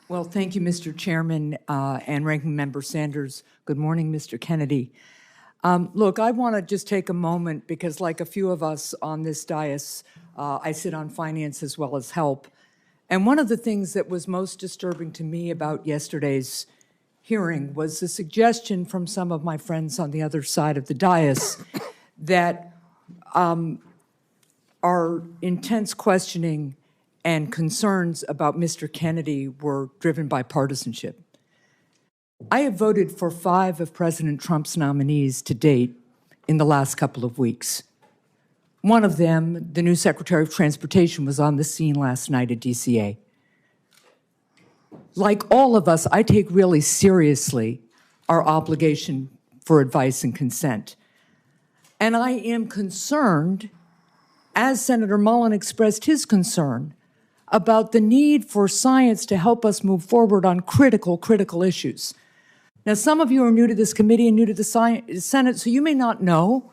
Well, thank you, Mr. Chairman and Ranking Member Sanders. Good morning, Mr. Kennedy. Look, I want to just take a moment because like a few of us on this dais, I sit on finance as well as help. And one of the things that was most disturbing to me about yesterday's hearing was the suggestion from some of my friends on the other side of the dais that our intense questioning and concerns about Mr. Kennedy were driven by partisanship. I have voted for 5 of President Trump's nominees to date in the last couple of weeks. One of them, the new Secretary of Transportation, was on the scene last night at DCA. Like all of us, I take really seriously our obligation for advice and consent. And I am concerned, as Senator Mullen expressed his concern, about the need for science to help us move forward on critical issues. Now, some of you are new to this committee and new to the Senate, so you may not know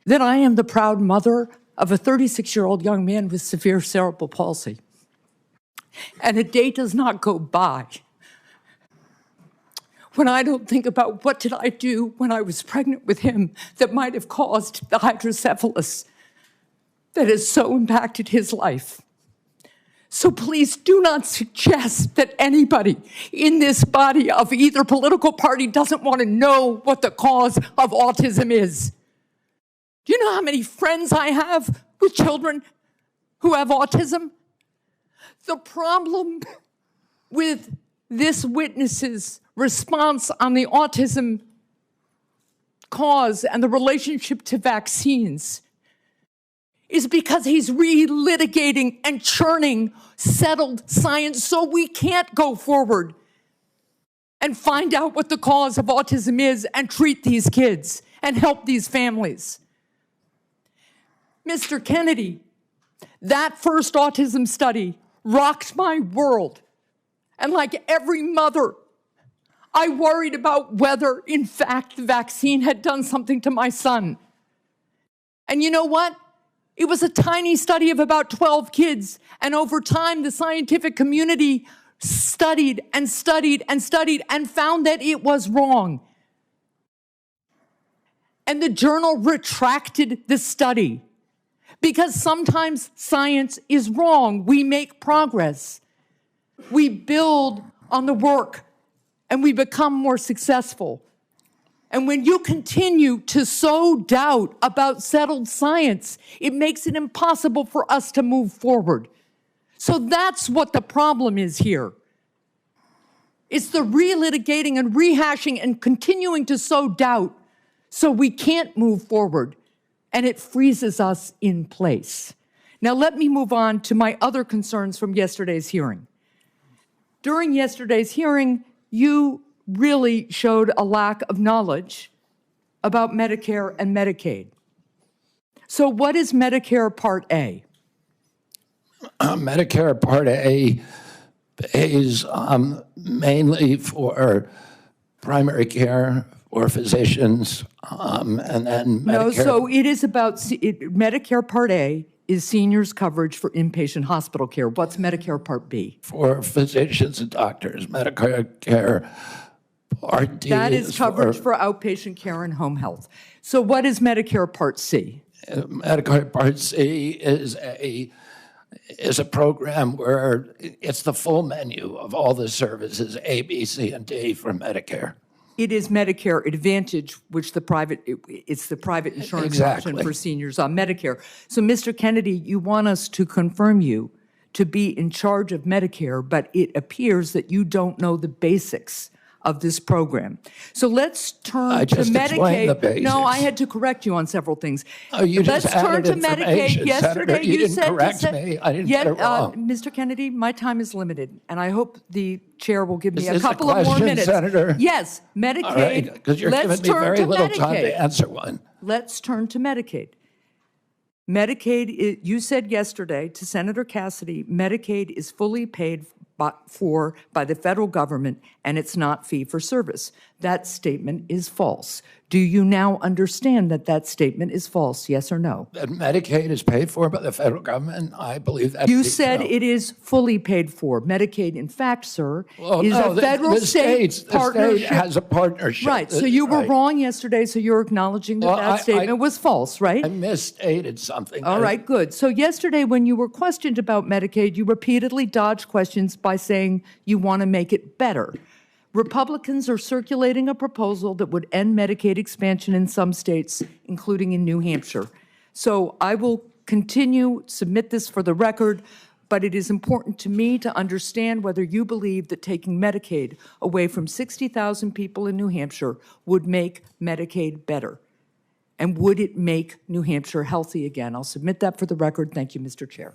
that I am the proud mother of a 36-year-old young man with severe cerebral palsy. And a day does not go by when I don't think about what did I do when I was pregnant with him that might have caused the hydrocephalus that has so impacted his life. So please do not suggest that anybody in this body of either political party doesn't want to know what the cause of autism is. Do you know how many friends I have with children who have autism? The problem with this witness's response on the autism cause and the relationship to vaccines is because he's relitigating and churning settled science so we can't go forward and find out what the cause of autism is and treat these kids and help these families. Mr. Kennedy, that first autism study rocked my world. And like every mother, I worried about whether, in fact, the vaccine had done something to my son. And you know what? It was a tiny study of about 12 kids, and over time, the scientific community studied and found that it was wrong. And the journal retracted the study because sometimes science is wrong. We make progress. We build on the work, and we become more successful. And when you continue to sow doubt about settled science, it makes it impossible for us to move forward. So that's what the problem is here. It's the relitigating and rehashing and continuing to sow doubt so we can't move forward, and it freezes us in place. Now let me move on to my other concerns from yesterday's hearing. During yesterday's hearing, you really showed a lack of knowledge about Medicare and Medicaid. So what is Medicare Part A? Medicare Part A pays mainly for primary care or physicians, and then Medicare. No, so it is about, Medicare Part A is seniors coverage for inpatient hospital care. What's Medicare Part B? For physicians and doctors. Medicare Part D that is coverage for outpatient care and home health. So what is Medicare Part C? Medicare Part C is a program where it's the full menu of all the services, A, B, C, and D for Medicare. It is Medicare Advantage, which it's the private insurance option for seniors on Medicare. So, Mr. Kennedy, you want us to confirm you to be in charge of Medicare, but it appears that you don't know the basics of this program. So let's turn to Medicaid. The basics. No, I had to correct you on several things. Oh, you let's just turn added to Medicaid. Yesterday, you didn't correct me. I didn't get it wrong. Mr. Kennedy, my time is limited, and I hope the chair will give me a Is this couple of more minutes. Senator? Yes, Medicaid. All right, because you're giving me very little time to answer one. Let's turn to Medicaid. Medicaid, you said yesterday to Senator Cassidy, Medicaid is fully paid for by the federal government, and it's not fee for service. that statement is false. Do you now understand that that statement is false, yes or no? That Medicaid is paid for by the federal government, I believe that. You said it is fully paid for. Medicaid, in fact, sir, Well, is no, a federal-state the partnership. state has a partnership. Right, so you were Right. wrong yesterday, so you're acknowledging that Well, that statement was false, right? I misstated something. All right, good. So yesterday, when you were questioned about Medicaid, you repeatedly dodged questions by saying you want to make it better. Republicans are circulating a proposal that would end Medicaid expansion in some states, including in New Hampshire. So I will submit this for the record, but it is important to me to understand whether you believe that taking Medicaid away from 60,000 people in New Hampshire would make Medicaid better. And would it make New Hampshire healthy again? I'll submit that for the record. Thank you, Mr. Chair.